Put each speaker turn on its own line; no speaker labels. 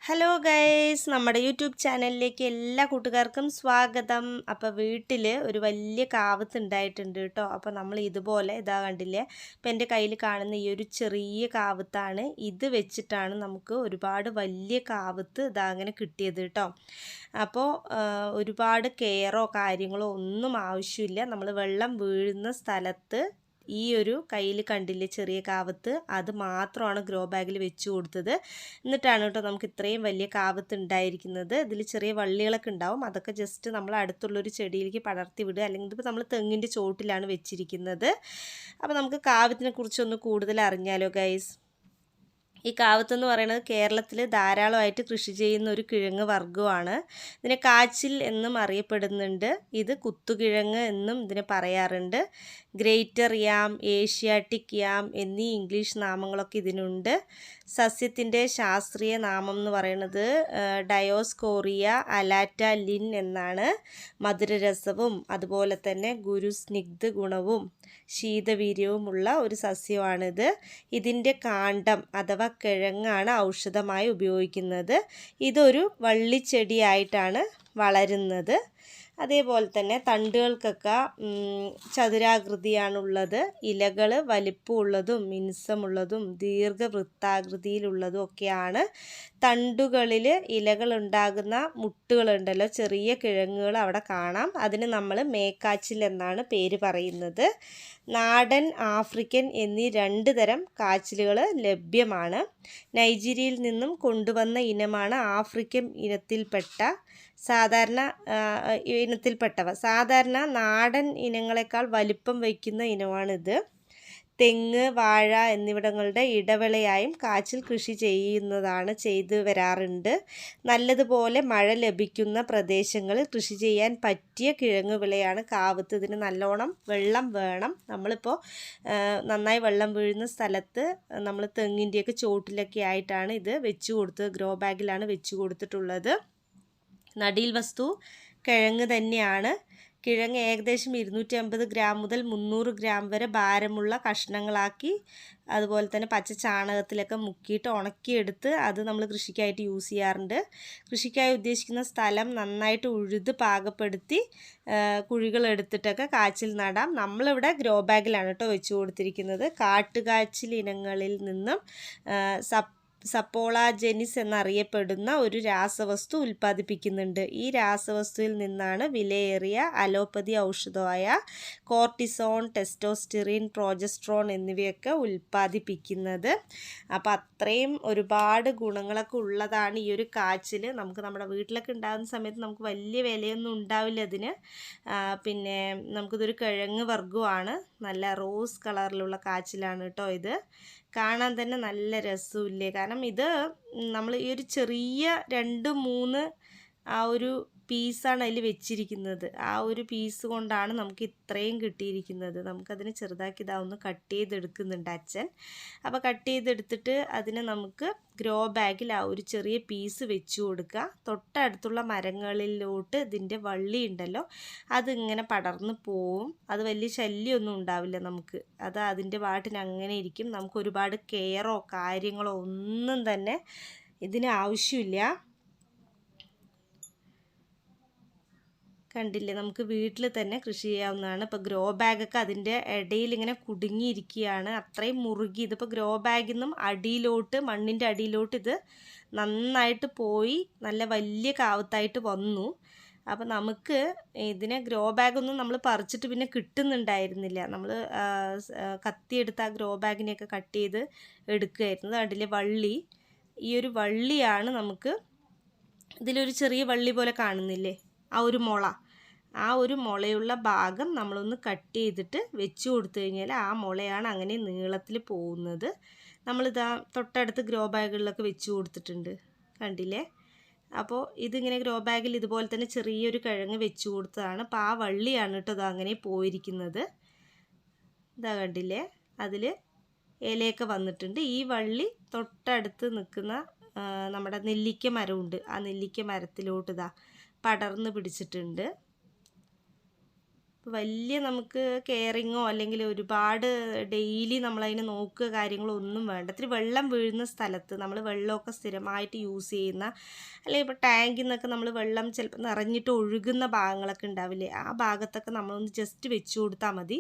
Hello guys, നമ്മുടെ YouTube ചാനലിലേക്ക് എല്ലാ കൂട്ടുകാർക്കും സ്വാഗതം. അപ്പോൾ വീട്ടിൽ ഒരു വലിയ കാവത്ത് ഉണ്ടായിട്ടുണ്ട് കേട്ടോ. അപ്പോൾ നമ്മൾ ഇതുപോലെ ഇതാ കണ്ടില്ലേ, അപ്പോൾ എൻ്റെ കയ്യിൽ കാണുന്ന ഈ ഒരു ചെറിയ കാവത്താണ്. ഇത് വെച്ചിട്ടാണ് നമുക്ക് ഒരുപാട് വലിയ കാവത്ത് ഇതാ അങ്ങനെ കിട്ടിയത് കേട്ടോ. അപ്പോൾ ഒരുപാട് കെയറോ കാര്യങ്ങളോ ഒന്നും ആവശ്യമില്ല. നമ്മൾ വെള്ളം വീഴുന്ന സ്ഥലത്ത് ഈ ഒരു കയ്യിൽ കണ്ടില്ലേ ചെറിയ കാവത്ത്, അത് മാത്രമാണ് ഗ്രോ ബാഗിൽ വെച്ച് കൊടുത്തത്. എന്നിട്ടാണ് കേട്ടോ നമുക്ക് ഇത്രയും വലിയ കാവത്ത് ഉണ്ടായിരിക്കുന്നത്. ഇതിൽ ചെറിയ വള്ളികളൊക്കെ ഉണ്ടാവും, അതൊക്കെ ജസ്റ്റ് നമ്മൾ അടുത്തുള്ളൊരു ചെടിയിലേക്ക് പടർത്തി വിടുക, അല്ലെങ്കിൽ ഇതിപ്പോൾ നമ്മൾ തെങ്ങിൻ്റെ ചോട്ടിലാണ് വെച്ചിരിക്കുന്നത്. അപ്പോൾ നമുക്ക് കാവത്തിനെ കുറിച്ചൊന്ന് കൂടുതൽ അറിഞ്ഞാലോ ഗൈസ്. ഈ കാവത്തെന്ന് പറയുന്നത് കേരളത്തിൽ ധാരാളമായിട്ട് കൃഷി ചെയ്യുന്ന ഒരു കിഴങ്ങ് വർഗ്ഗമാണ്. ഇതിനെ കാച്ചിൽ എന്നും അറിയപ്പെടുന്നുണ്ട്. ഇത് കുത്തുകിഴങ്ങ് എന്നും ഇതിനെ പറയാറുണ്ട്. ഗ്രേറ്റർ യാം, ഏഷ്യാറ്റിക് യാം എന്നീ ഇംഗ്ലീഷ് നാമങ്ങളൊക്കെ ഇതിനുണ്ട്. സസ്യത്തിൻ്റെ ശാസ്ത്രീയ നാമം എന്ന് പറയുന്നത് ഡയോസ്കോറിയ അലാറ്റ ലിൻ എന്നാണ്. മധുരരസവും അതുപോലെ തന്നെ ഗുരുസ്നിഗ്ധ ഗുണവും ശീതവീര്യവുമുള്ള ഒരു സസ്യമാണിത്. ഇതിൻ്റെ കാണ്ഡം അഥവാ കിഴങ്ങാണ് ഔഷധമായി ഉപയോഗിക്കുന്നത്. ഇതൊരു വള്ളിച്ചെടിയായിട്ടാണ് വളരുന്നത്. അതേപോലെ തന്നെ തണ്ടുകൾക്കൊക്കെ ചതുരാകൃതിയാണുള്ളത്. ഇലകൾ വലിപ്പമുള്ളതും മിനുസമുള്ളതും ദീർഘവൃത്താകൃതിയിലുള്ളതും ഒക്കെയാണ്. തണ്ടുകളിൽ ഇലകളുണ്ടാകുന്ന മുട്ടുകളുണ്ടല്ലോ, ചെറിയ കിഴങ്ങുകൾ അവിടെ കാണാം. അതിന് നമ്മൾ മേക്കാച്ചിൽ എന്നാണ് പേര് പറയുന്നത്. നാടൻ, ആഫ്രിക്കൻ എന്നീ 2 തരം കാച്ചിലുകൾ ലഭ്യമാണ്. നൈജീരിയയിൽ നിന്നും കൊണ്ടുവന്ന ഇനമാണ് ആഫ്രിക്കൻ ഇനത്തിൽപ്പെട്ടവ. സാധാരണ നാടൻ ഇനങ്ങളെക്കാൾ വലിപ്പം വയ്ക്കുന്ന ഇനമാണിത്. തെങ്ങ്, വാഴ എന്നിവിടങ്ങളുടെ ഇടവേളയായും കാച്ചിൽ കൃഷി ചെയ്തു വരാറുണ്ട്. നല്ലതുപോലെ മഴ ലഭിക്കുന്ന പ്രദേശങ്ങളിൽ കൃഷി ചെയ്യാൻ പറ്റിയ കിഴങ്ങ് വിളയാണ് കാവത്ത്. ഇതിന് നല്ലോണം വെള്ളം വേണം. നമ്മളിപ്പോൾ നന്നായി വെള്ളം വീഴുന്ന സ്ഥലത്ത് നമ്മൾ തെങ്ങിൻ്റെയൊക്കെ ചോട്ടിലൊക്കെ ആയിട്ടാണ് ഇത് വെച്ച് കൊടുത്തത്. ഗ്രോ ബാഗിലാണ് വെച്ച് കൊടുത്തിട്ടുള്ളത്. നടീൽ വസ്തു കിഴങ്ങ് തന്നെയാണ്. കിഴങ്ങ് ഏകദേശം 250 ഗ്രാം മുതൽ 300 ഗ്രാം വരെ ഭാരമുള്ള കഷ്ണങ്ങളാക്കി, അതുപോലെ തന്നെ പച്ച ചാണകത്തിലൊക്കെ മുക്കിയിട്ട് ഉണക്കിയെടുത്ത് അത് നമ്മൾ കൃഷിക്കായിട്ട് യൂസ് ചെയ്യാറുണ്ട്. കൃഷിക്കായി ഉദ്ദേശിക്കുന്ന സ്ഥലം നന്നായിട്ട് ഉഴുത് പാകപ്പെടുത്തി കുഴികൾ എടുത്തിട്ടൊക്കെ കാച്ചിൽ നടാം. നമ്മളിവിടെ ഗ്രോ ബാഗിലാണ് കേട്ടോ വെച്ച് കൊടുത്തിരിക്കുന്നത്. കാട്ടുകാച്ചിൽ ഇനങ്ങളിൽ നിന്നും സപ്പോളാജെനിസ് എന്നറിയപ്പെടുന്ന ഒരു രാസവസ്തു ഉൽപ്പാദിപ്പിക്കുന്നുണ്ട്. ഈ രാസവസ്തുവിൽ നിന്നാണ് വിലയേറിയ അലോപ്പതി ഔഷധമായ കോർട്ടിസോൺ, ടെസ്റ്റോസ്റ്റിറിൻ, പ്രോജസ്ട്രോൺ എന്നിവയൊക്കെ ഉൽപ്പാദിപ്പിക്കുന്നത്. അപ്പോൾ അത്രയും ഒരുപാട് ഗുണങ്ങളൊക്കെ ഉള്ളതാണ് ഈ ഒരു കാച്ചിൽ. നമുക്ക് നമ്മുടെ വീട്ടിലൊക്കെ ഉണ്ടാകുന്ന സമയത്ത് നമുക്ക് വലിയ വിലയൊന്നും ഉണ്ടാവില്ല ഇതിന്. പിന്നെ നമുക്കിതൊരു കിഴങ്ങ് വർഗ്ഗമാണ്. നല്ല റോസ് കളറിലുള്ള കാച്ചിലാണ് കേട്ടോ ഇത്. കാണാൻ തന്നെ നല്ല രസമില്ലേ. കാരണം ഇത് നമ്മൾ ഈ ഒരു ചെറിയ 2-3 ആ ഒരു പീസാണ് അതിൽ വെച്ചിരിക്കുന്നത്. ആ ഒരു പീസ് കൊണ്ടാണ് നമുക്ക് ഇത്രയും കിട്ടിയിരിക്കുന്നത്. നമുക്കതിന് ചെറുതാക്കി ഇതാവുന്ന കട്ട് ചെയ്തെടുക്കുന്നുണ്ട് അച്ഛൻ. അപ്പോൾ കട്ട് ചെയ്തെടുത്തിട്ട് അതിനെ നമുക്ക് ഗ്രോ ബാഗിൽ ആ ഒരു ചെറിയ പീസ് വെച്ച് കൊടുക്കുക. തൊട്ടടുത്തുള്ള മരങ്ങളിലോട്ട് ഇതിൻ്റെ വള്ളി ഉണ്ടല്ലോ, അതിങ്ങനെ പടർന്ന് പോവും. അത് വലിയ ശല്യമൊന്നും ഉണ്ടാവില്ല നമുക്ക്. അത് അതിൻ്റെ പാട്ടിന് അങ്ങനെ ഇരിക്കും. നമുക്ക് ഒരുപാട് കെയറോ കാര്യങ്ങളോ ഒന്നും തന്നെ ഇതിന് ആവശ്യമില്ല. കണ്ടില്ലേ, നമുക്ക് വീട്ടിൽ തന്നെ കൃഷി ചെയ്യാവുന്നതാണ്. ഇപ്പോൾ ഗ്രോ ബാഗൊക്കെ അതിൻ്റെ ഇടയിൽ ഇങ്ങനെ കുടുങ്ങിയിരിക്കുകയാണ്, അത്രയും മുറുകി. ഇതിപ്പോൾ ഗ്രോ ബാഗിൽ നിന്നും അടിയിലോട്ട്, മണ്ണിൻ്റെ അടിയിലോട്ട് ഇത് നന്നായിട്ട് പോയി നല്ല വലിയ കാവത്തായിട്ട് വന്നു. അപ്പോൾ നമുക്ക് ഇതിനെ ഗ്രോ ബാഗൊന്നും നമ്മൾ പറിച്ചിട്ട് പിന്നെ കിട്ടുന്നുണ്ടായിരുന്നില്ല. നമ്മൾ കത്തിയെടുത്ത് ആ ഗ്രോ ബാഗിനെയൊക്കെ കട്ട് ചെയ്ത് എടുക്കുമായിരുന്നു. അതിലെ വള്ളി, ഈ ഒരു വള്ളിയാണ് നമുക്ക്, ഇതിലൊരു ചെറിയ വള്ളി പോലെ കാണുന്നില്ലേ, ആ ഒരു മുള, ആ ഒരു മുളയുള്ള ഭാഗം നമ്മളൊന്ന് കട്ട് ചെയ്തിട്ട് വെച്ച് കൊടുത്തു കഴിഞ്ഞാൽ ആ മുളയാണ് അങ്ങനെ നീളത്തിൽ പോകുന്നത്. നമ്മളിതാ തൊട്ടടുത്ത് ഗ്രോ ബാഗുകളിലൊക്കെ വെച്ച് കൊടുത്തിട്ടുണ്ട്, കണ്ടില്ലേ. അപ്പോൾ ഇതിങ്ങനെ ഗ്രോ ബാഗിൽ ഇതുപോലെ തന്നെ ചെറിയൊരു കിഴങ്ങ് വെച്ച് കൊടുത്തതാണ്. അപ്പോൾ ആ വള്ളിയാണ് കേട്ടോ ഇത് അങ്ങനെ പോയിരിക്കുന്നത്. ഇതാ കണ്ടില്ലേ, അതിൽ ഇലയൊക്കെ വന്നിട്ടുണ്ട്. ഈ വള്ളി തൊട്ടടുത്ത് നിൽക്കുന്ന നമ്മുടെ നെല്ലിക്ക മരമുണ്ട്, ആ നെല്ലിക്ക മരത്തിലോട്ട് ഇതാ പടർന്ന് പിടിച്ചിട്ടുണ്ട്. വലിയ നമുക്ക് കെയറിങ്ങോ അല്ലെങ്കിൽ ഒരുപാട് ഡെയിലി നമ്മളതിനെ നോക്കുക കാര്യങ്ങളോ ഒന്നും വേണ്ട. ഇത്തിരി വെള്ളം വീഴുന്ന സ്ഥലത്ത് നമ്മൾ വെള്ളമൊക്കെ സ്ഥിരമായിട്ട് യൂസ് ചെയ്യുന്ന, അല്ലെങ്കിൽ ഇപ്പോൾ ടാങ്കിൽ നിന്നൊക്കെ നമ്മൾ വെള്ളം ചിലപ്പോൾ നിറഞ്ഞിട്ട് ഒഴുകുന്ന ഭാഗങ്ങളൊക്കെ ഉണ്ടാവില്ലേ, ആ ഭാഗത്തൊക്കെ നമ്മളൊന്ന് ജസ്റ്റ് വെച്ച് കൊടുത്താൽ മതി.